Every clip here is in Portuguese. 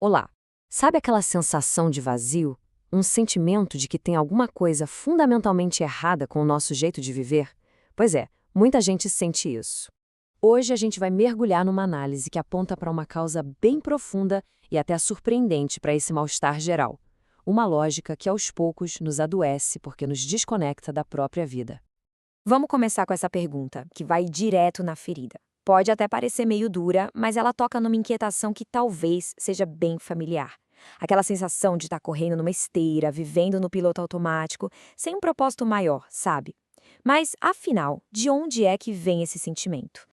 Olá! Sabe aquela sensação de vazio? Um sentimento de que tem alguma coisa fundamentalmente errada com o nosso jeito de viver? Pois é, muita gente sente isso. Hoje a gente vai mergulhar numa análise que aponta para uma causa bem profunda e até surpreendente para esse mal-estar geral. Uma lógica que aos poucos nos adoece porque nos desconecta da própria vida. Vamos começar com essa pergunta, que vai direto na ferida. Pode até parecer meio dura, mas ela toca numa inquietação que talvez seja bem familiar. Aquela sensação de estar correndo numa esteira, vivendo no piloto automático, sem um propósito maior, sabe? Mas, afinal, de onde é que vem esse sentimento?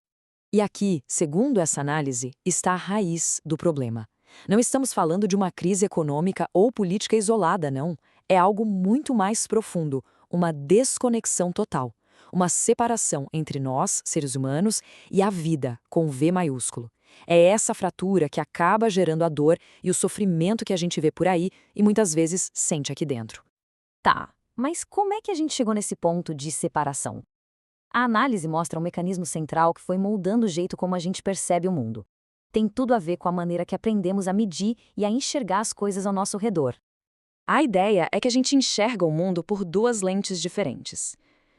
E aqui, segundo essa análise, está a raiz do problema. Não estamos falando de uma crise econômica ou política isolada, não. É algo muito mais profundo, uma desconexão total. Uma separação entre nós, seres humanos, e a vida, com V maiúsculo. É essa fratura que acaba gerando a dor e o sofrimento que a gente vê por aí e muitas vezes sente aqui dentro. Tá, mas como é que a gente chegou nesse ponto de separação? A análise mostra um mecanismo central que foi moldando o jeito como a gente percebe o mundo. Tem tudo a ver com a maneira que aprendemos a medir e a enxergar as coisas ao nosso redor. A ideia é que a gente enxerga o mundo por duas lentes diferentes.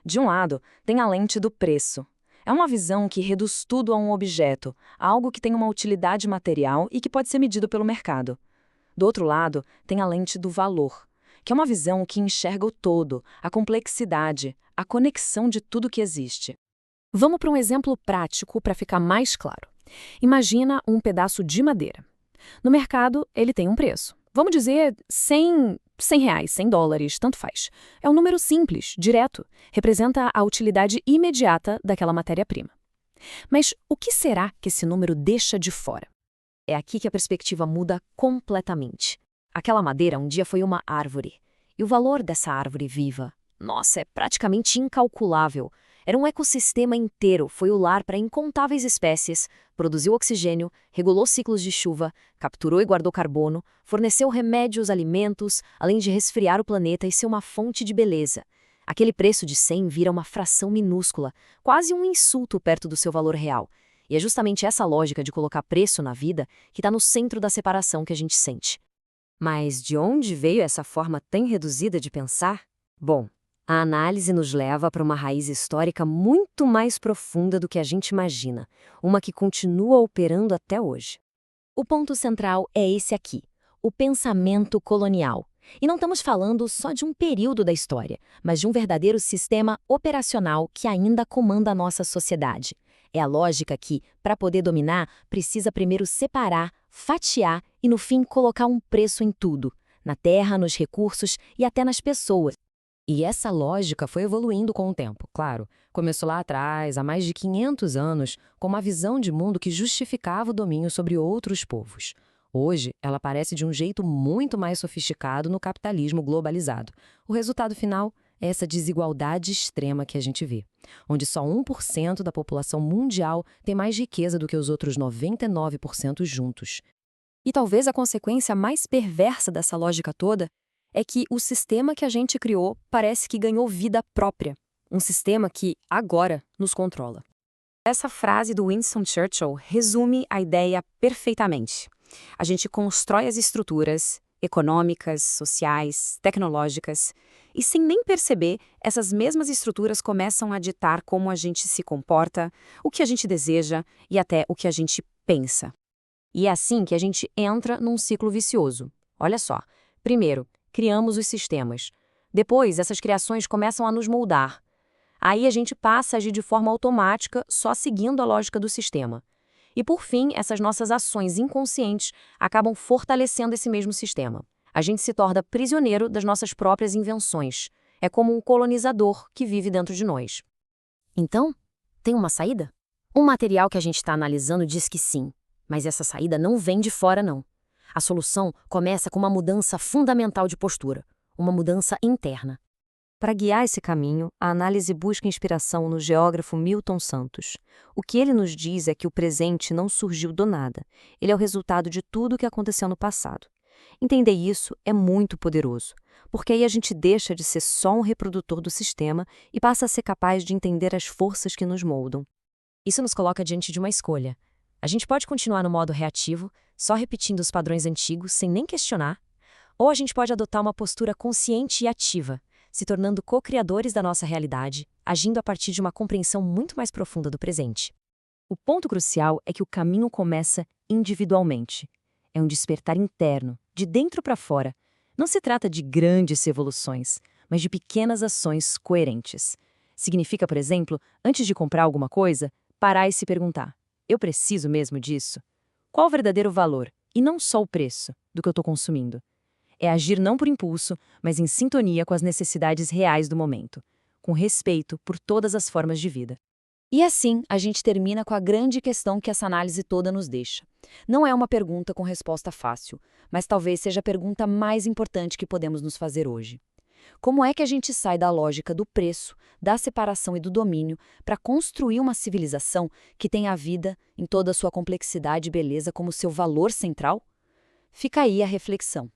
De um lado, tem a lente do preço. É uma visão que reduz tudo a um objeto, a algo que tem uma utilidade material e que pode ser medido pelo mercado. Do outro lado, tem a lente do valor, que é uma visão que enxerga o todo, a complexidade, a conexão de tudo que existe. Vamos para um exemplo prático para ficar mais claro. Imagina um pedaço de madeira. No mercado, ele tem um preço. Vamos dizer 100 reais, 100 dólares, tanto faz. É um número simples, direto. Representa a utilidade imediata daquela matéria-prima. Mas o que será que esse número deixa de fora? É aqui que a perspectiva muda completamente. Aquela madeira um dia foi uma árvore. E o valor dessa árvore viva, nossa, é praticamente incalculável. Era um ecossistema inteiro, foi o lar para incontáveis espécies, produziu oxigênio, regulou ciclos de chuva, capturou e guardou carbono, forneceu remédios, alimentos, além de resfriar o planeta e ser uma fonte de beleza. Aquele preço de 100 vira uma fração minúscula, quase um insulto perto do seu valor real. E é justamente essa lógica de colocar preço na vida que está no centro da separação que a gente sente. Mas de onde veio essa forma tão reduzida de pensar? Bom, a análise nos leva para uma raiz histórica muito mais profunda do que a gente imagina, uma que continua operando até hoje. O ponto central é esse aqui, o pensamento colonial. E não estamos falando só de um período da história, mas de um verdadeiro sistema operacional que ainda comanda a nossa sociedade. É a lógica que, para poder dominar, precisa primeiro separar, fatiar e, no fim, colocar um preço em tudo, na terra, nos recursos e até nas pessoas. E essa lógica foi evoluindo com o tempo, claro. Começou lá atrás, há mais de 500 anos, com uma visão de mundo que justificava o domínio sobre outros povos. Hoje, ela aparece de um jeito muito mais sofisticado no capitalismo globalizado. O resultado final é essa desigualdade extrema que a gente vê, onde só 1% da população mundial tem mais riqueza do que os outros 99% juntos. E talvez a consequência mais perversa dessa lógica toda é que o sistema que a gente criou parece que ganhou vida própria. Um sistema que, agora, nos controla. Essa frase do Winston Churchill resume a ideia perfeitamente. A gente constrói as estruturas econômicas, sociais, tecnológicas, e sem nem perceber, essas mesmas estruturas começam a ditar como a gente se comporta, o que a gente deseja e até o que a gente pensa. E é assim que a gente entra num ciclo vicioso. Olha só. Primeiro, criamos os sistemas. Depois, essas criações começam a nos moldar. Aí a gente passa a agir de forma automática, só seguindo a lógica do sistema. E por fim, essas nossas ações inconscientes acabam fortalecendo esse mesmo sistema. A gente se torna prisioneiro das nossas próprias invenções. É como um colonizador que vive dentro de nós. Então, tem uma saída? Um material que a gente está analisando diz que sim, mas essa saída não vem de fora, não. A solução começa com uma mudança fundamental de postura, uma mudança interna. Para guiar esse caminho, a análise busca inspiração no geógrafo Milton Santos. O que ele nos diz é que o presente não surgiu do nada, ele é o resultado de tudo o que aconteceu no passado. Entender isso é muito poderoso, porque aí a gente deixa de ser só um reprodutor do sistema e passa a ser capaz de entender as forças que nos moldam. Isso nos coloca diante de uma escolha. A gente pode continuar no modo reativo, só repetindo os padrões antigos sem nem questionar, ou a gente pode adotar uma postura consciente e ativa, se tornando co-criadores da nossa realidade, agindo a partir de uma compreensão muito mais profunda do presente. O ponto crucial é que o caminho começa individualmente. É um despertar interno, de dentro para fora. Não se trata de grandes evoluções, mas de pequenas ações coerentes. Significa, por exemplo, antes de comprar alguma coisa, parar e se perguntar: eu preciso mesmo disso? Qual o verdadeiro valor, e não só o preço, do que eu estou consumindo? É agir não por impulso, mas em sintonia com as necessidades reais do momento, com respeito por todas as formas de vida. E assim, a gente termina com a grande questão que essa análise toda nos deixa. Não é uma pergunta com resposta fácil, mas talvez seja a pergunta mais importante que podemos nos fazer hoje. Como é que a gente sai da lógica do preço, da separação e do domínio para construir uma civilização que tenha a vida, em toda a sua complexidade e beleza, como seu valor central? Fica aí a reflexão.